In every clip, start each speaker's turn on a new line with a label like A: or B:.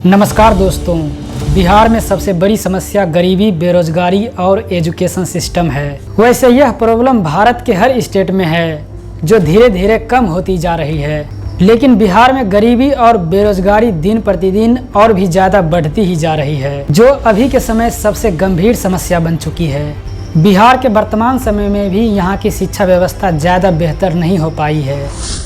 A: नमस्कार दोस्तों, बिहार में सबसे बड़ी समस्या गरीबी, बेरोजगारी और एजुकेशन सिस्टम है। वैसे यह प्रॉब्लम भारत के हर स्टेट में है, जो धीरे धीरे कम होती जा रही है। लेकिन बिहार में गरीबी और बेरोजगारी दिन प्रतिदिन और भी ज़्यादा बढ़ती ही जा रही है, जो अभी के समय सबसे गंभीर समस्या बन चुकी है। बिहार के वर्तमान समय में भी यहाँ की शिक्षा व्यवस्था ज़्यादा बेहतर नहीं हो पाई है।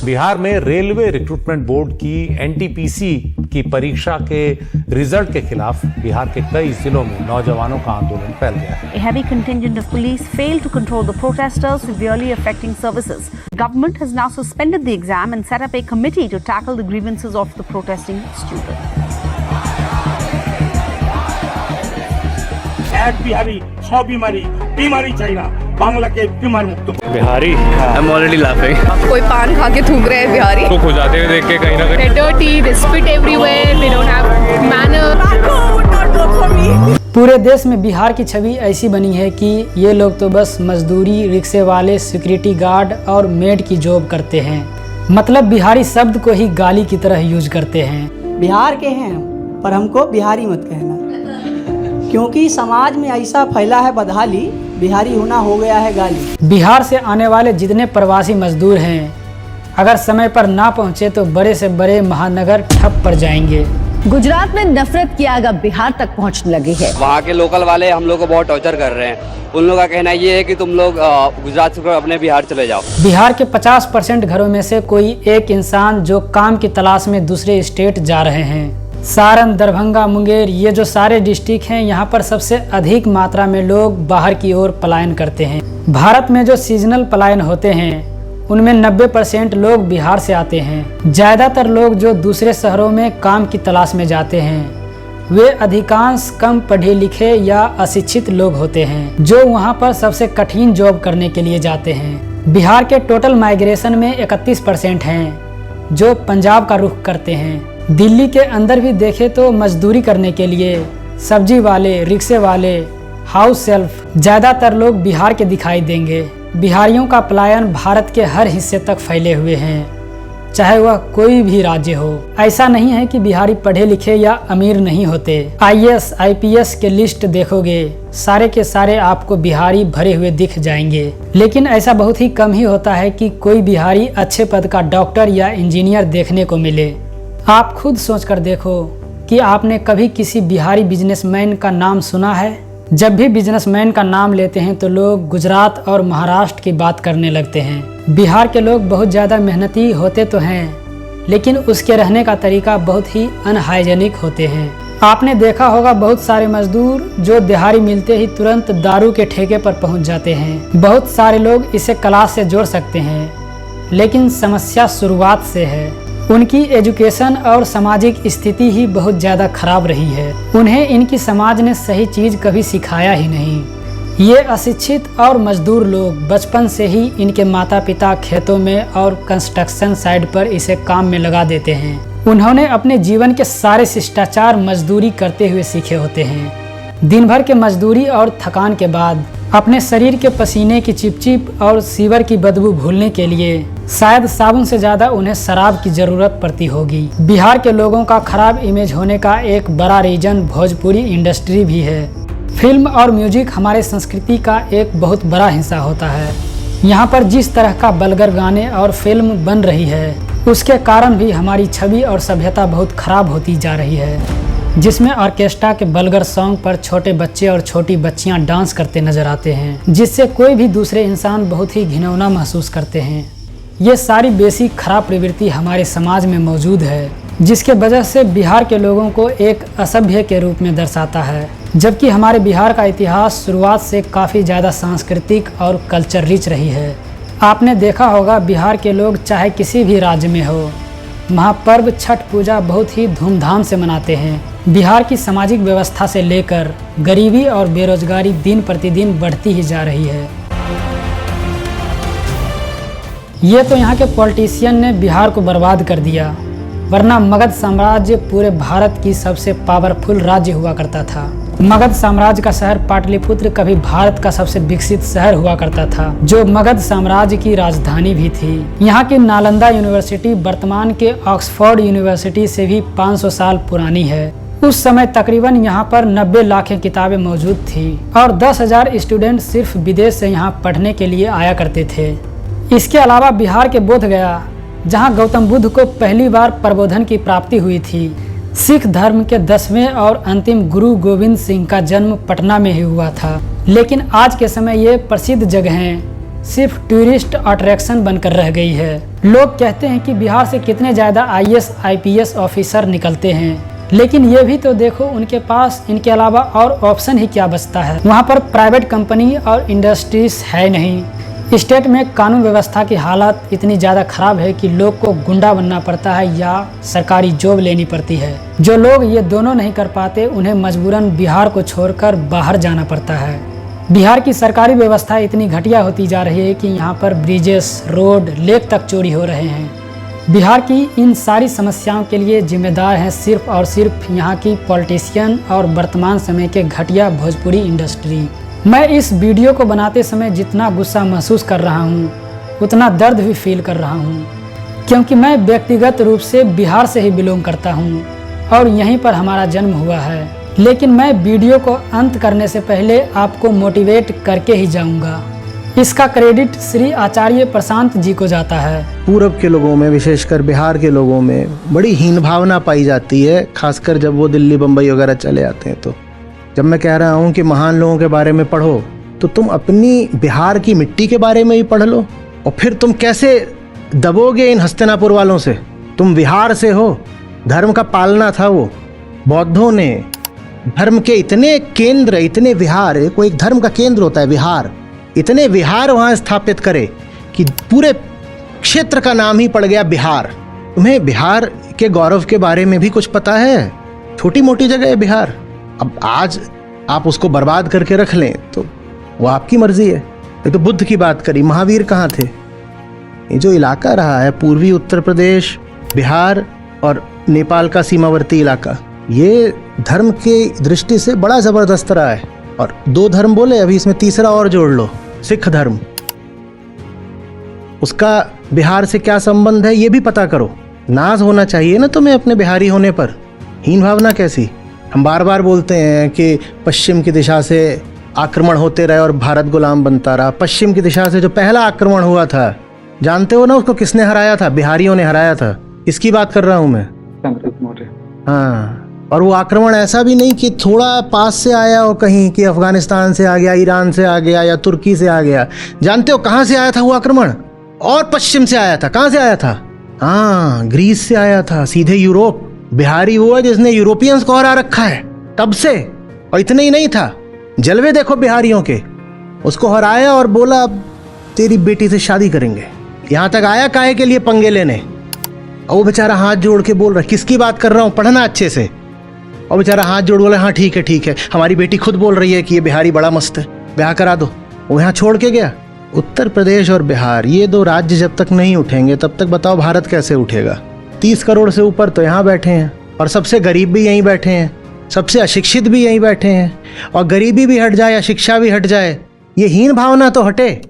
B: बिहार में रेलवे रिक्रूटमेंट बोर्ड की एनटीपीसी की परीक्षा के रिजल्ट के खिलाफ बिहार के कई जिलों में नौजवानों का आंदोलन फैल गया है।
C: A heavy contingent of police failed to control the protesters, severely affecting services. Government has now suspended the exam and set up a committee to tackle the grievances of the protesting students.
D: এক বিহারি সব बीमारी चाहिए बांग्ला के बीमार मुक्त
E: Bihari I am already laughing.
F: कोई पान खा के थूक रहे हैं बिहारी।
E: तो खो जाते हुए देख के कहीं ना कहीं
F: dirty, they spit everywhere, they don't have manner.
A: पूरे देश में बिहार की छवि ऐसी बनी है कि ये लोग तो बस मजदूरी, रिक्शे वाले, सिक्योरिटी गार्ड और मेड की जॉब करते हैं। मतलब बिहारी शब्द को ही गाली की तरह यूज करते हैं।
G: बिहार के हैं पर हमको बिहारी मत कहना, क्योंकि समाज में ऐसा फैला है बदहाली, बिहारी होना हो गया है गाली।
A: बिहार से आने वाले जितने प्रवासी मजदूर हैं, अगर समय पर ना पहुंचे तो बड़े से बड़े महानगर ठप पड़ जाएंगे।
H: गुजरात में नफरत की आग अब बिहार तक पहुंचने लगी है।
I: वहाँ के लोकल वाले हम लोग को बहुत टॉर्चर कर रहे हैं। उन लोगों का कहना ये है कि तुम लोग गुजरात से अपने बिहार चले जाओ।
A: बिहार के 50% घरों में से कोई एक इंसान जो काम की तलाश में दूसरे स्टेट जा रहे हैं। सारण, दरभंगा, मुंगेर, ये जो सारे डिस्ट्रिक्ट हैं, यहाँ पर सबसे अधिक मात्रा में लोग बाहर की ओर पलायन करते हैं। भारत में जो सीजनल पलायन होते हैं, उनमें 90% लोग बिहार से आते हैं। ज़्यादातर लोग जो दूसरे शहरों में काम की तलाश में जाते हैं, वे अधिकांश कम पढ़े लिखे या अशिक्षित लोग होते हैं, जो वहाँ पर सबसे कठिन जॉब करने के लिए जाते हैं। बिहार के टोटल माइग्रेशन में 31% हैं जो पंजाब का रुख करते हैं। दिल्ली के अंदर भी देखें तो मजदूरी करने के लिए सब्जी वाले, रिक्शे वाले, हाउस सेल्फ, ज़्यादातर लोग बिहार के दिखाई देंगे। बिहारियों का पलायन भारत के हर हिस्से तक फैले हुए हैं, चाहे वह कोई भी राज्य हो। ऐसा नहीं है कि बिहारी पढ़े लिखे या अमीर नहीं होते। IAS, IPS के लिस्ट देखोगे, सारे के सारे आपको बिहारी भरे हुए दिख जाएंगे। लेकिन ऐसा बहुत ही कम ही होता है कि कोई बिहारी अच्छे पद का डॉक्टर या इंजीनियर देखने को मिले। आप खुद सोचकर देखो कि आपने कभी किसी बिहारी बिजनेसमैन का नाम सुना है? जब भी बिजनेसमैन का नाम लेते हैं तो लोग गुजरात और महाराष्ट्र की बात करने लगते हैं। बिहार के लोग बहुत ज़्यादा मेहनती होते तो हैं, लेकिन उसके रहने का तरीका बहुत ही अनहाइजेनिक होते हैं। आपने देखा होगा बहुत सारे मजदूर जो दिहाड़ी मिलते ही तुरंत दारू के ठेके पर पहुंच जाते हैं। बहुत सारे लोग इसे क्लास से जोड़ सकते हैं, लेकिन समस्या शुरुआत से है। उनकी एजुकेशन और सामाजिक स्थिति ही बहुत ज़्यादा खराब रही है। उन्हें इनकी समाज ने सही चीज़ कभी सिखाया ही नहीं। ये अशिक्षित और मजदूर लोग बचपन से ही इनके माता पिता खेतों में और कंस्ट्रक्शन साइट पर इसे काम में लगा देते हैं। उन्होंने अपने जीवन के सारे शिष्टाचार मजदूरी करते हुए सीखे होते हैं। दिन भर के मजदूरी और थकान के बाद अपने शरीर के पसीने की चिपचिप और सीवर की बदबू भूलने के लिए शायद साबुन से ज़्यादा उन्हें शराब की ज़रूरत पड़ती होगी। बिहार के लोगों का खराब इमेज होने का एक बड़ा रीजन भोजपुरी इंडस्ट्री भी है। फिल्म और म्यूजिक हमारे संस्कृति का एक बहुत बड़ा हिस्सा होता है। यहाँ पर जिस तरह का बलगर गाने और फिल्म बन रही है, उसके कारण भी हमारी छवि और सभ्यता बहुत खराब होती जा रही है, जिसमें ऑर्केस्ट्रा के बलगर सॉन्ग पर छोटे बच्चे और छोटी बच्चियां डांस करते नजर आते हैं, जिससे कोई भी दूसरे इंसान बहुत ही घिनौना महसूस करते हैं। ये सारी बेसिक खराब प्रवृत्ति हमारे समाज में मौजूद है, जिसके वजह से बिहार के लोगों को एक असभ्य के रूप में दर्शाता है। जबकि हमारे बिहार का इतिहास शुरुआत से काफ़ी ज़्यादा सांस्कृतिक और कल्चर रिच रही है। आपने देखा होगा बिहार के लोग चाहे किसी भी राज्य में हो, महापर्व छठ पूजा बहुत ही धूमधाम से मनाते हैं। बिहार की सामाजिक व्यवस्था से लेकर गरीबी और बेरोजगारी दिन प्रतिदिन बढ़ती ही जा रही है। ये तो यहाँ के पॉलिटिशियन ने बिहार को बर्बाद कर दिया, वरना मगध साम्राज्य पूरे भारत की सबसे पावरफुल राज्य हुआ करता था। मगध साम्राज्य का शहर पाटलिपुत्र कभी भारत का सबसे विकसित शहर हुआ करता था, जो मगध साम्राज्य की राजधानी भी थी। यहाँ की नालंदा यूनिवर्सिटी वर्तमान के ऑक्सफोर्ड यूनिवर्सिटी से भी 500 साल पुरानी है। उस समय तकरीबन यहाँ पर 90 लाख किताबें मौजूद थी और 10,000 स्टूडेंट सिर्फ विदेश से यहाँ पढ़ने के लिए आया करते थे। इसके अलावा बिहार के बोधगया, जहाँ गौतम बुद्ध को पहली बार प्रबोधन की प्राप्ति हुई थी। सिख धर्म के 10वें और अंतिम गुरु गोविंद सिंह का जन्म पटना में ही हुआ था, लेकिन आज के समय ये प्रसिद्ध जगहें सिर्फ टूरिस्ट अट्रैक्शन बनकर रह गई है। लोग कहते हैं कि बिहार से कितने ज़्यादा IAS IPS ऑफिसर निकलते हैं, लेकिन ये भी तो देखो उनके पास इनके अलावा और ऑप्शन ही क्या बचता है। वहाँ पर प्राइवेट कंपनी और इंडस्ट्रीज है नहीं। स्टेट में कानून व्यवस्था की हालत इतनी ज़्यादा खराब है कि लोग को गुंडा बनना पड़ता है या सरकारी जॉब लेनी पड़ती है। जो लोग ये दोनों नहीं कर पाते उन्हें मजबूरन बिहार को छोड़कर बाहर जाना पड़ता है। बिहार की सरकारी व्यवस्था इतनी घटिया होती जा रही है कि यहाँ पर ब्रिजेस, रोड, लेक तक चोरी हो रहे हैं। बिहार की इन सारी समस्याओं के लिए जिम्मेदार हैं सिर्फ और सिर्फ यहाँ की पॉलिटिशियन और वर्तमान समय के घटिया भोजपुरी इंडस्ट्री। मैं इस वीडियो को बनाते समय जितना गुस्सा महसूस कर रहा हूँ उतना दर्द भी फील कर रहा हूँ, क्योंकि मैं व्यक्तिगत रूप से बिहार से ही बिलोंग करता हूँ और यहीं पर हमारा जन्म हुआ है। लेकिन मैं वीडियो को अंत करने से पहले आपको मोटिवेट करके ही जाऊँगा। इसका क्रेडिट श्री आचार्य प्रशांत जी को जाता है।
J: पूरब के लोगों में, विशेषकर बिहार के लोगों में बड़ी हीन भावना पाई जाती है, खासकर जब वो दिल्ली बम्बई वगैरह चले आते हैं। तो जब मैं कह रहा हूँ कि महान लोगों के बारे में पढ़ो, तो तुम अपनी बिहार की मिट्टी के बारे में ही पढ़ लो, और फिर तुम कैसे दबोगे इन हस्तिनापुर वालों से। तुम बिहार से हो, धर्म का पालना था वो। बौद्धों ने धर्म के इतने केंद्र, इतने विहार, कोई एक धर्म का केंद्र होता है विहार, इतने विहार वहाँ स्थापित करे कि पूरे क्षेत्र का नाम ही पड़ गया बिहार। तुम्हें बिहार के गौरव के बारे में भी कुछ पता है? छोटी मोटी जगह है बिहार। अब आज आप उसको बर्बाद करके रख लें तो वो आपकी मर्जी है। ये तो बुद्ध की बात करी, महावीर कहाँ थे? ये जो इलाका रहा है पूर्वी उत्तर प्रदेश, बिहार और नेपाल का सीमावर्ती इलाका, ये धर्म की दृष्टि से बड़ा जबरदस्त रहा है। और 2 धर्म बोले, अभी इसमें तीसरा और जोड़ लो, सिख धर्म। उसका बिहार से क्या संबंध है ये भी पता करो। नाज होना चाहिए ना तुम्हें अपने बिहारी होने पर, हीन भावना कैसी? हम बार बार बोलते हैं कि पश्चिम की दिशा से आक्रमण होते रहे और भारत गुलाम बनता रहा। पश्चिम की दिशा से जो पहला आक्रमण हुआ था, जानते हो ना उसको किसने हराया था? बिहारियों ने हराया था। इसकी बात कर रहा हूं मैं। हाँ, और वो आक्रमण ऐसा भी नहीं कि थोड़ा पास से आया हो कहीं, कि अफगानिस्तान से आ गया, ईरान से आ गया या तुर्की से आ गया। जानते हो कहाँ से आया था वो आक्रमण? और पश्चिम से आया था। कहाँ से आया था? हाँ, ग्रीस से आया था, सीधे यूरोप। बिहारी वो है जिसने यूरोपियंस को हरा रखा है तब से। और इतने ही नहीं था, जलवे देखो बिहारियों के। उसको हराया और बोला अब तेरी बेटी से शादी करेंगे। यहाँ तक आया काहे के लिए पंगे लेने। और वो बेचारा हाथ जोड़ के बोल रहा, किसकी बात कर रहा हूँ, पढ़ना अच्छे से। और बेचारा हाथ जोड़ बोला, हाँ ठीक है, हमारी बेटी खुद बोल रही है कि ये बिहारी बड़ा मस्त है, ब्याह करा दो। वो यहाँ छोड़ के गया। उत्तर प्रदेश और बिहार, ये 2 राज्य जब तक नहीं उठेंगे तब तक बताओ भारत कैसे उठेगा? 30 करोड़ से ऊपर तो यहाँ बैठे हैं, और सबसे गरीब भी यहीं बैठे हैं, सबसे अशिक्षित भी यहीं बैठे हैं। और गरीबी भी हट जाए या शिक्षा भी हट जाए, ये हीन भावना तो हटे।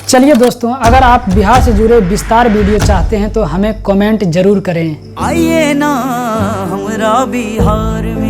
A: चलिए दोस्तों, अगर आप बिहार से जुड़े विस्तार वीडियो चाहते हैं तो हमें कमेंट जरूर करें।
K: आइए ना हमरा बिहार में।